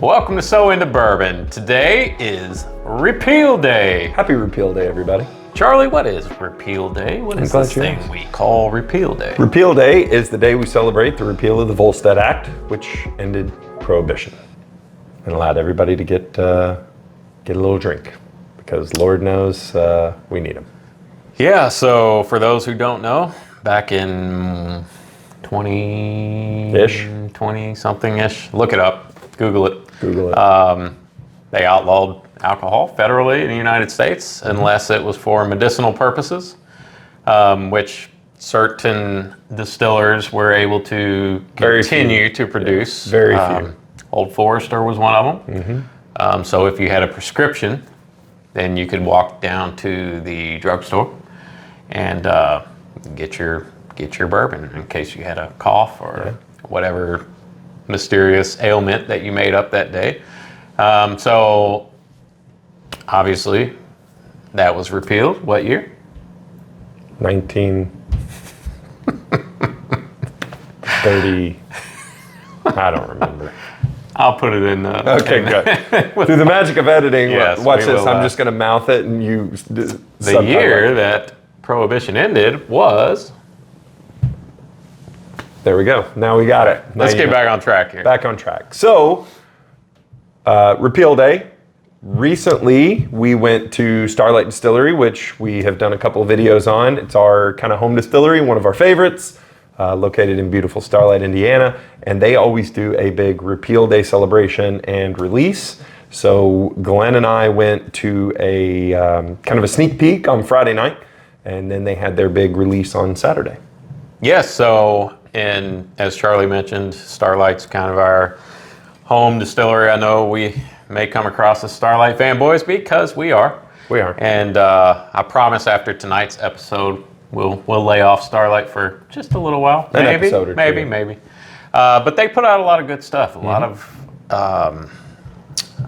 Welcome to So Into Bourbon. Today is Repeal Day. Happy Repeal Day, everybody. Charlie, what is Repeal Day? What is this thing we call Repeal Day? Repeal Day is the day we celebrate the repeal of the Volstead Act, which ended Prohibition and allowed everybody to get a little drink, because Lord knows we need them. Yeah, so for those who don't know, back in 20-something-ish, look it up, Google it. They outlawed alcohol federally in the United States unless it was for medicinal purposes, which certain distillers were able to continue to produce. Yeah, very few. Old Forester was one of them. So if you had a prescription, then you could walk down to the drugstore and get your bourbon in case you had a cough or whatever mysterious ailment that you made up that day. So obviously that was repealed. What year? 1930. I don't remember. I'll put it in. Okay, good. Through the magic of editing, yes, watch this. I'm just going to mouth it and you. The year that Prohibition ended was. There we go. Now we got it. Let's get back on track here. Back on track. So, Repeal Day. Recently, we went to Starlight Distillery, which we have done a couple of videos on. It's our kind of home distillery, one of our favorites, located in beautiful Starlight, Indiana. And they always do a big Repeal Day celebration and release. So Glenn and I went to a kind of a sneak peek on Friday night, and then they had their big release on Saturday. Yes, so, and as Charlie mentioned, Starlight's kind of our home distillery. I know we may come across as Starlight fanboys because we are. We are. And I promise after tonight's episode, we'll lay off Starlight for just a little while. Maybe. But they put out a lot of good stuff. A lot of, I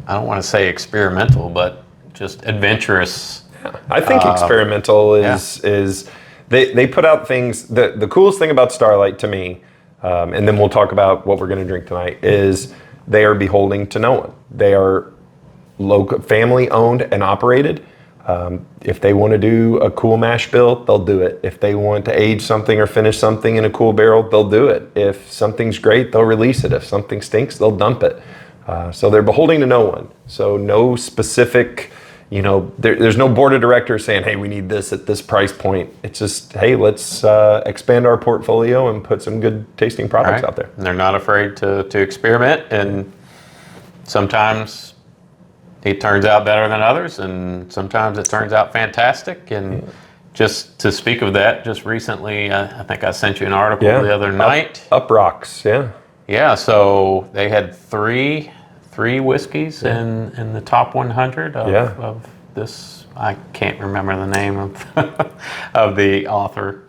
don't want to say experimental, but just adventurous. I think experimental is they put out things. The coolest thing about Starlight to me, and then we'll talk about what we're going to drink tonight, is they are beholden to no one. They are local, family owned and operated. If they want to do a cool mash bill, they'll do it. If they want to age something or finish something in a cool barrel, they'll do it. If something's great, they'll release it. If something stinks, they'll dump it. So they're beholden to no one. So no specific, there's no board of directors saying, hey, we need this at this price point. It's just, hey, let's expand our portfolio and put some good tasting products out there. And they're not afraid to experiment, and sometimes it turns out better than others, and sometimes it turns out fantastic. And just to speak of that, just recently, I think I sent you an article the other night. Up Rocks, Yeah, so they had three whiskeys in the top 100 of this. I can't remember the name of the author,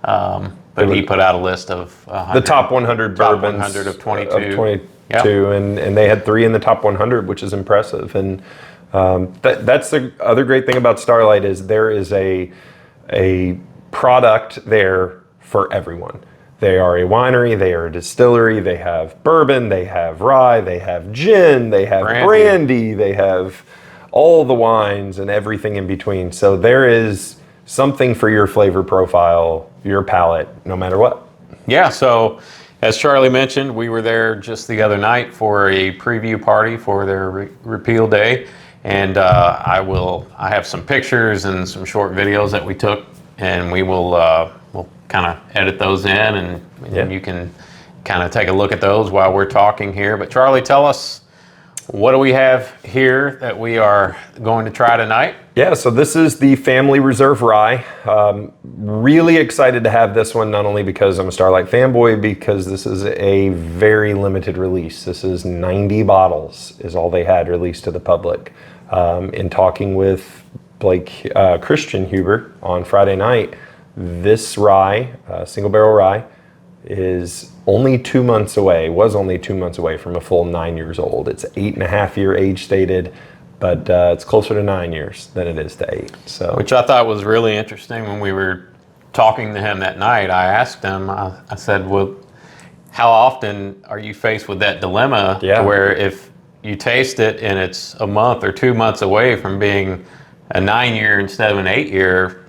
but he put out a list of the top 100 bourbons 100 of 22. And they had 3 in the top 100, which is impressive. And that's the other great thing about Starlight is there is a product there for everyone. They are a winery, they are a distillery, they have bourbon, they have rye, they have gin, they have brandy, they have all the wines and everything in between. So there is something for your flavor profile, your palate, no matter what. Yeah, so as Charlie mentioned, we were there just the other night for a preview party for their Repeal Day. And I have some pictures and some short videos that we took, and we'll kind of edit those in, and you can kind of take a look at those while we're talking here. But Charlie, tell us, what do we have here that we are going to try tonight? Yeah, so this is the Family Reserve Rye. Really excited to have this one, not only because I'm a Starlight fanboy, because this is a very limited release. This is 90 bottles is all they had released to the public. In talking with Blake Christian Huber on Friday night, this rye, single barrel rye, is only 2 months away, was only 2 months away from a full 9 years old. It's 8.5 year age stated, but it's closer to 9 years than it is to 8. So, which I thought was really interesting. When we were talking to him that night, I asked him, I said, well, how often are you faced with that dilemma to where if you taste it and it's a month or 2 months away from being a 9-year instead of an 8-year,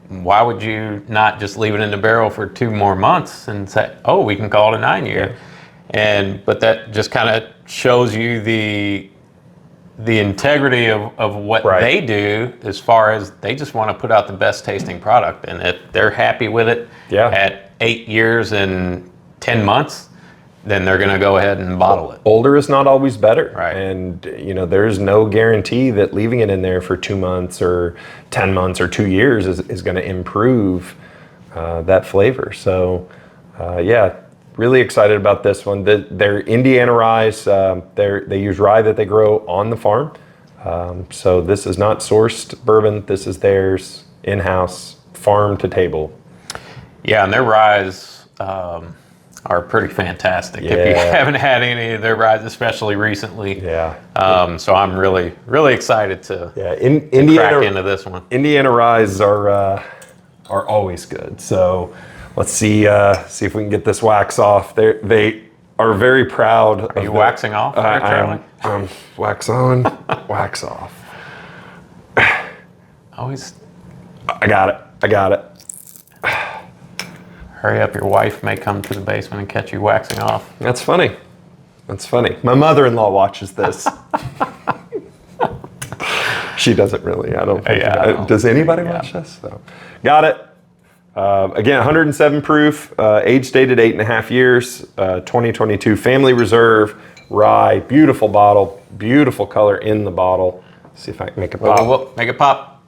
why would you not just leave it in the barrel for 2 more months and say, oh, we can call it a 9-year? But that just kind of shows you the integrity of what they do, as far as they just want to put out the best tasting product. And if they're happy with it at 8 years and 10 months, then they're going to go ahead and bottle it. Older is not always better. Right. And, you know, there's no guarantee that leaving it in there for 2 months or 10 months or 2 years is going to improve that flavor. So, yeah, really excited about this one. They're Indiana ryes. They use rye that they grow on the farm. So this is not sourced bourbon. This is theirs, in-house, farm to table. Yeah, and their ryes are pretty fantastic. If you haven't had any of their ryes, especially recently. So I'm really, really excited to crack into this one. Indiana ryes are always good. So let's see if we can get this wax off. They are very proud. Are you waxing off? I'm wax on, wax off. Always. I got it. Hurry up, your wife may come to the basement and catch you waxing off. That's funny. My mother-in-law watches this. She doesn't really. I don't think. Does anybody watch this? So, got it. Again, 107 proof, age dated 8.5 years, 2022 Family Reserve rye. Beautiful bottle, beautiful color in the bottle. Let's see if I can make it pop. Whoa. Make it pop.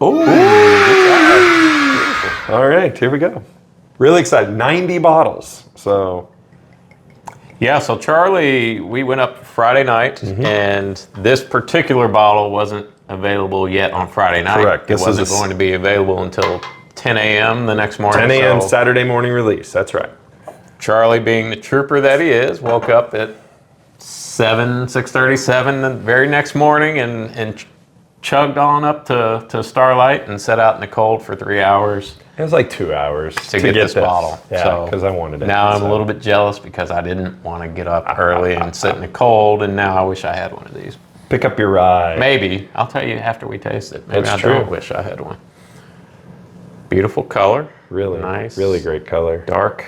Oh, all right, here we go. Really excited. 90 bottles. So. Yeah, so Charlie, we went up Friday night, and this particular bottle wasn't available yet on Friday night. Correct. It wasn't going to be available until 10 a.m. the next morning. 10 a.m. Saturday morning release. That's right. Charlie, being the trooper that he is, woke up at 6:37 the very next morning and chugged on up to Starlight and sat out in the cold for 3 hours. It was like 2 hours to get this bottle. Yeah, because I wanted it. Now I'm a little bit jealous because I didn't want to get up early and sit in the cold, and now I wish I had one of these. Pick up your rye. Maybe. I'll tell you after we taste it. Maybe That's I don't wish I had one. Beautiful color. Really nice. Really great color. Dark,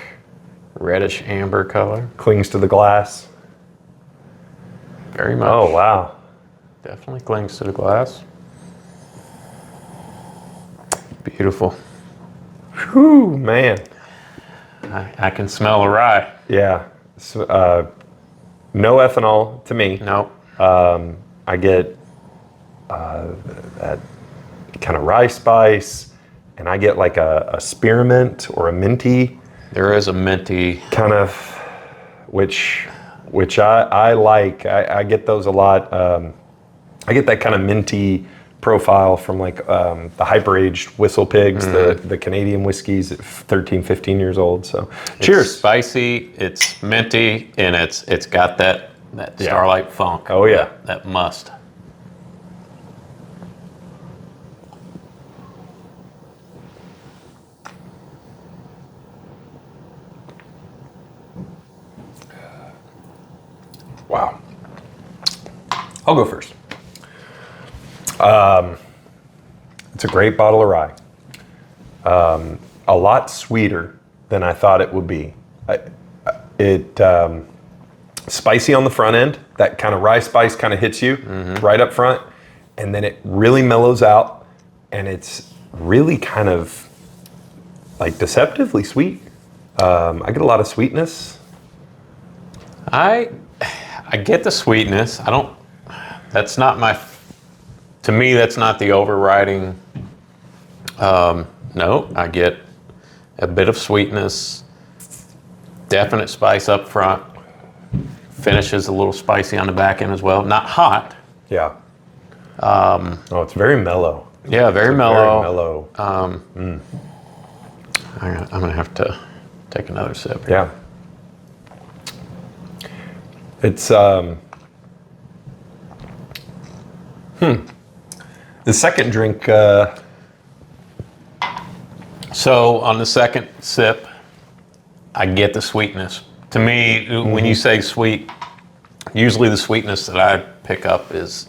reddish amber color. Clings to the glass. Very much. Oh, wow. Definitely clings to the glass. Beautiful. Whew, man. I can smell the rye. Yeah. So, no ethanol to me. Nope. I get that kind of rye spice, and I get like a spearmint or a minty. There is a minty kind of, which I like. I get those a lot. I get that kind of minty profile from like the hyper-aged Whistle Pigs, the Canadian whiskeys at 13, 15 years old. So cheers. It's spicy, it's minty, and it's got that Starlight funk. Oh yeah. That must. Wow. I'll go first. It's a great bottle of rye. A lot sweeter than I thought it would be. Spicy on the front end. That kind of rye spice kind of hits you right up front, and then it really mellows out, and it's really kind of like deceptively sweet. I get a lot of sweetness. I get the sweetness. That's not my. To me, that's not the overriding. No, I get a bit of sweetness, definite spice up front. Finishes a little spicy on the back end as well. Not hot. Yeah. It's very mellow. Yeah, very mellow. Very mellow. I'm gonna have to take another sip. Yeah. It's the second drink. So on the second sip, I get the sweetness To me, when you say sweet, usually the sweetness that I pick up is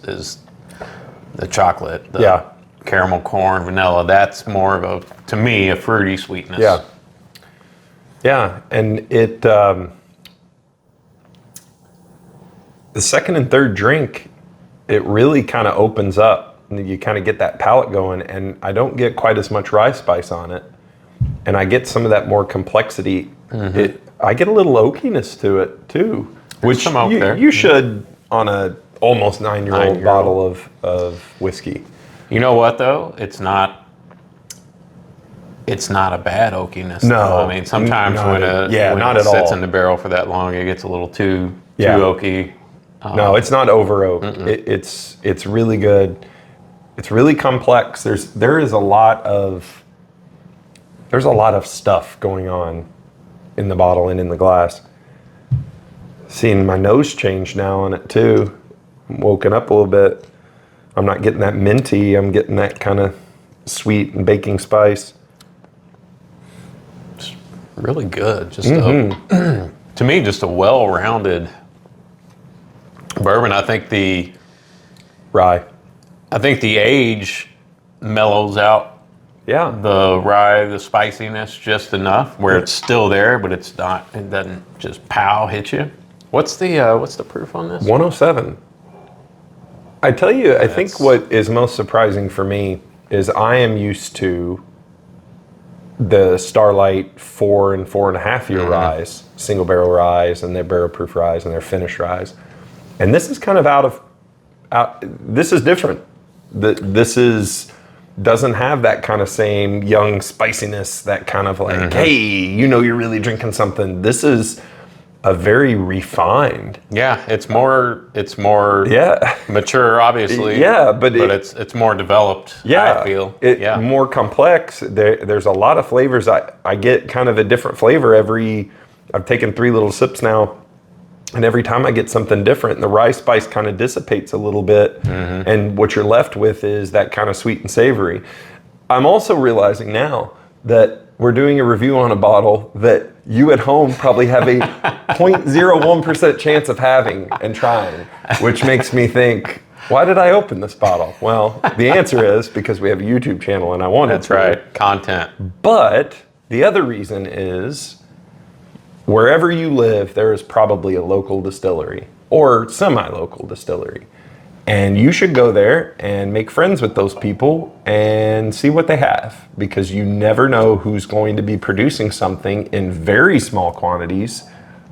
the chocolate, the caramel corn, vanilla. That's more of a, to me, a fruity sweetness. Yeah. Yeah, and it, the second and third drink, it really kind of opens up. You kind of get that palate going, and I don't get quite as much rye spice on it. And I get some of that more complexity. I get a little oakiness to it too, which some oak there. You should on a almost 9-year-old bottle of whiskey. You know what though? It's not a bad oakiness. No, though. I mean, sometimes when not it at sits all. in the barrel for that long, it gets a little too oaky. No, it's not over oaked. It's really good. It's really complex. There's a lot of stuff going on in the bottle and in the glass. Seeing my nose change now on it too. I'm woken up a little bit. I'm not getting that minty. I'm getting that kind of sweet and baking spice. It's really good. Just to me, just a well-rounded bourbon. I think the age mellows out the rye, the spiciness just enough where it's still there, but it doesn't just hit you. What's the proof on this? 107. I tell you, I think what is most surprising for me is I am used to the Starlight 4 and 4.5 year ryes, single barrel ryes, and their barrel proof ryes and their finished ryes. And this is kind of this is different. Doesn't have that kind of same young spiciness, that kind of like, hey, you're really drinking something. This is a very refined. Yeah, it's more mature, obviously. But it's more developed, I feel. More complex. There's a lot of flavors. I get kind of a different flavor I've taken 3 little sips now. And every time I get something different, the rye spice kind of dissipates a little bit. And what you're left with is that kind of sweet and savory. I'm also realizing now that we're doing a review on a bottle that you at home probably have a 0.01% chance of having and trying, which makes me think, why did I open this bottle? Well, the answer is because we have a YouTube channel and I wanted to. That's right, content. But the other reason is, wherever you live, there is probably a local distillery or semi-local distillery. And you should go there and make friends with those people and see what they have, because you never know who's going to be producing something in very small quantities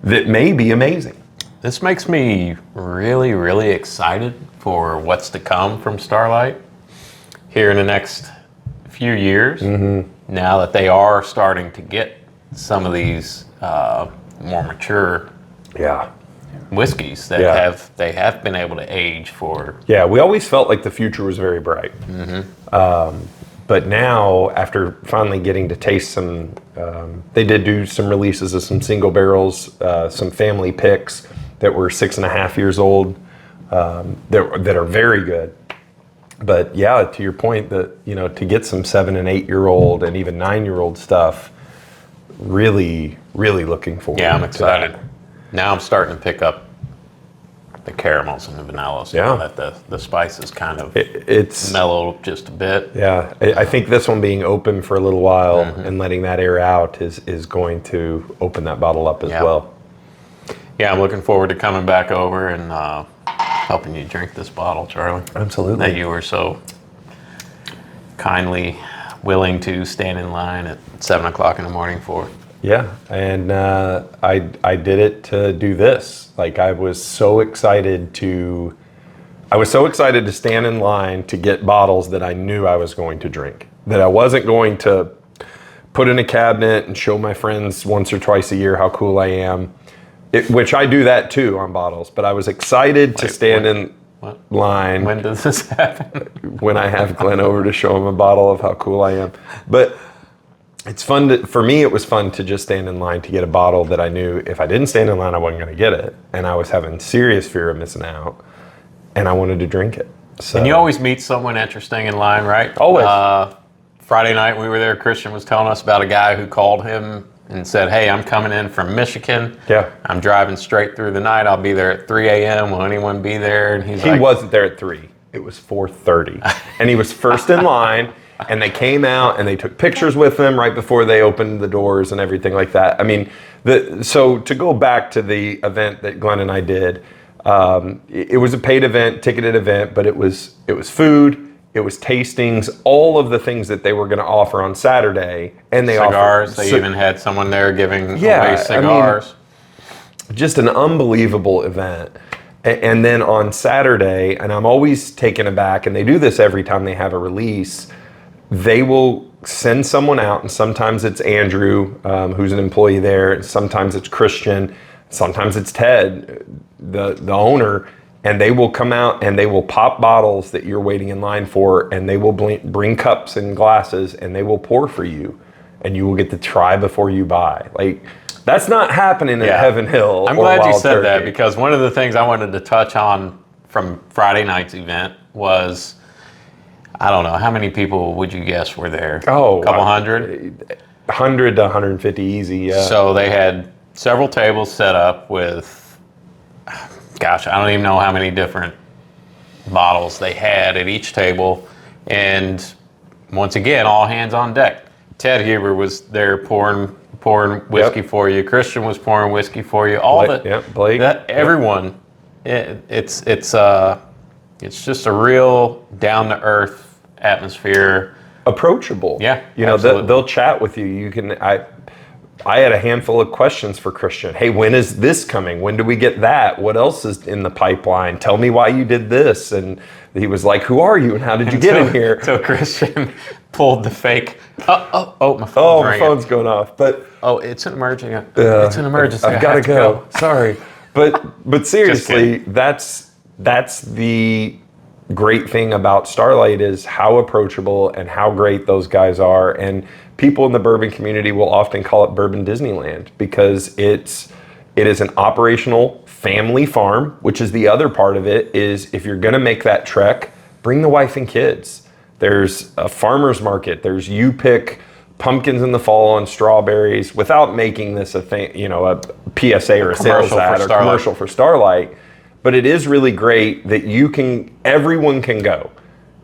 that may be amazing. This makes me really, really excited for what's to come from Starlight here in the next few years. Now that they are starting to get some of these more mature whiskeys that they have been able to age for. Yeah, we always felt like the future was very bright. But now, after finally getting to taste some, they did do some releases of some single barrels, some family picks that were 6.5 years old, that are very good. But yeah, to your point, that to get some 7 and 8 year old and even 9-year-old stuff, really, really looking forward. Yeah, I'm excited. Now I'm starting to pick up the caramels and the vanillas. That the spices kind of it's mellow just a bit. Yeah, I think this one being open for a little while and letting that air out is going to open that bottle up as well. Yeah, I'm looking forward to coming back over and helping you drink this bottle, Charlie. Absolutely. That you were so kindly willing to stand in line at 7 o'clock in the morning for. Yeah, and I did it to do this. Like, I was so excited to stand in line to get bottles that I knew I was going to drink, that I wasn't going to put in a cabinet and show my friends once or twice a year how cool I am, which I do that too on bottles. But I was excited to stand in line. When does this happen? When I have Glenn over to show him a bottle of how cool I am. But it's fun for me, it was fun to just stand in line to get a bottle that I knew if I didn't stand in line, I wasn't going to get it. And I was having serious fear of missing out. And I wanted to drink it. So. And you always meet someone interesting in line, right? Always. Friday night we were there, Christian was telling us about a guy who called him and said, hey, I'm coming in from Michigan. Yeah. I'm driving straight through the night. I'll be there at 3 a.m. Will anyone be there? And He wasn't there at 3. It was 4:30. And he was first in line, and they came out and they took pictures with him right before they opened the doors and everything like that. I mean, so to go back to the event that Glenn and I did, it was a paid event, ticketed event, but it was food. It was tastings, all of the things that they were going to offer on Saturday, and they cigars. offered, They even had someone there giving away cigars. I mean, just an unbelievable event. And then on Saturday, and I'm always taken aback, and they do this every time they have a release, they will send someone out, and sometimes it's Andrew, who's an employee there, and sometimes it's Christian, sometimes it's Ted, the owner. And they will come out and they will pop bottles that you're waiting in line for, and they will bring cups and glasses, and they will pour for you, and you will get to try before you buy. Like, that's not happening at Heaven Hill. I'm glad you said that, because one of the things I wanted to touch on from Friday night's event was, I don't know, how many people would you guess were there? Oh, a couple hundred? 100 to 150 easy, yeah. So they had several tables set up with, gosh, I don't even know how many different bottles they had at each table. And once again, all hands on deck. Ted Huber was there pouring whiskey for you. Christian was pouring whiskey for you. Blake. Everyone. It's just a real down to earth atmosphere. Approachable. Yeah, you know, they'll chat with you. You can. I had a handful of questions for Christian. Hey, when is this coming? When do we get that? What else is in the pipeline? Tell me why you did this. And he was like, who are you and how did you get in here? So Christian pulled the fake, my phone's my phone's going off. But it's an emergency. It's an emergency. I've got to go. Sorry. But seriously, that's the great thing about Starlight, is how approachable and how great those guys are. And people in the bourbon community will often call it Bourbon Disneyland, because it is an operational family farm, which is the other part of it. Is if you're going to make that trek, bring the wife and kids. There's a farmer's market. There's you pick pumpkins in the fall and strawberries, without making this a thing, you know, a PSA or a sales ad or commercial for Starlight. But it is really great that everyone can go.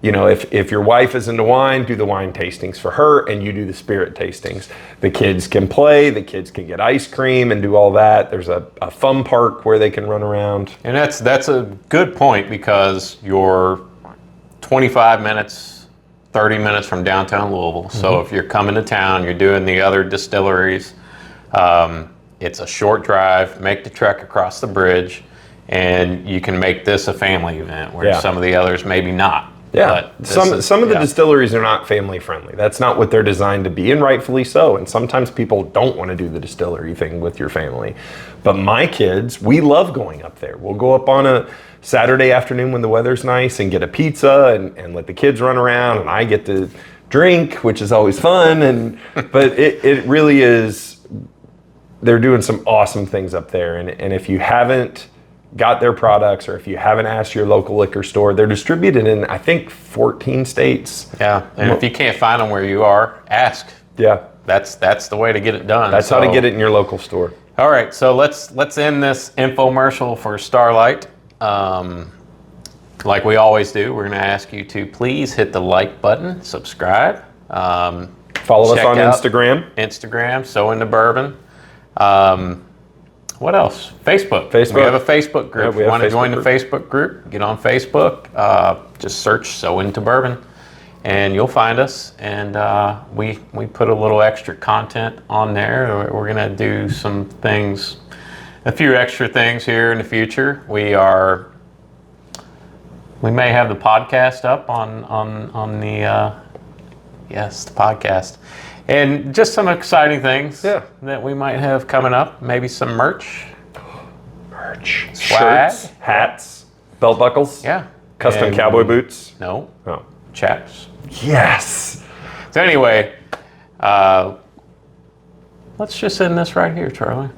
You know, if your wife is into wine, do the wine tastings for her, and you do the spirit tastings. The kids can play, the kids can get ice cream and do all that. There's a fun park where they can run around. And that's a good point, because you're 25 minutes, 30 minutes from downtown Louisville. So if you're coming to town, you're doing the other distilleries, it's a short drive, make the trek across the bridge, and you can make this a family event, where some of the others maybe not. Yeah, some of the distilleries are not family friendly. That's not what they're designed to be, and rightfully so. And sometimes people don't want to do the distillery thing with your family. But my kids, we love going up there. We'll go up on a Saturday afternoon when the weather's nice and get a pizza and let the kids run around, and I get to drink, which is always fun. But it really is, they're doing some awesome things up there. And if you haven't got their products, or if you haven't asked your local liquor store, they're distributed in, I think, 14 states. Yeah, and if you can't find them where you are, ask. Yeah. That's the way to get it done. That's how to get it in your local store. All right, so let's end this infomercial for Starlight. Like we always do, we're going to ask you to please hit the like button, subscribe. Follow us on Instagram. Instagram, So Into Bourbon. What else? Facebook. We have a Facebook group. If you want to join the Facebook group, get on Facebook. Just search So Into Bourbon, and you'll find us. And we put a little extra content on there. We're going to do some things, a few extra things here in the future. We may have the podcast up on the the podcast. And just some exciting things that we might have coming up. Maybe some merch. Swag. Shirts, hats, belt buckles. Yeah. Custom cowboy boots. No. Oh. Chaps. Yes. So anyway, let's just end this right here, Charlie.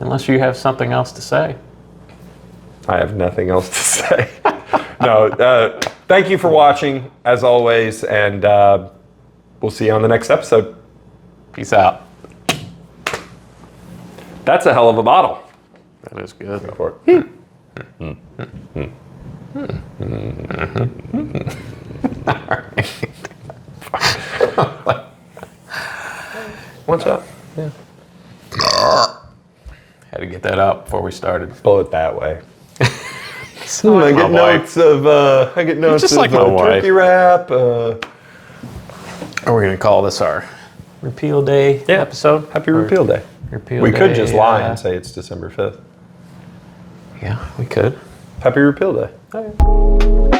Unless you have something else to say. I have nothing else to say. No. Thank you for watching, as always, and we'll see you on the next episode. Peace out. That's a hell of a bottle. That is good. Go for it. What's up? Yeah. Had to get that out before we started. Pull it that way. I I get notes of just like my wife. turkey wrap. Are we going to call this our Repeal Day episode? Happy Repeal Day. Repeal We Day, could just lie and say it's December 5th. Yeah, we could. Happy Repeal Day. Okay.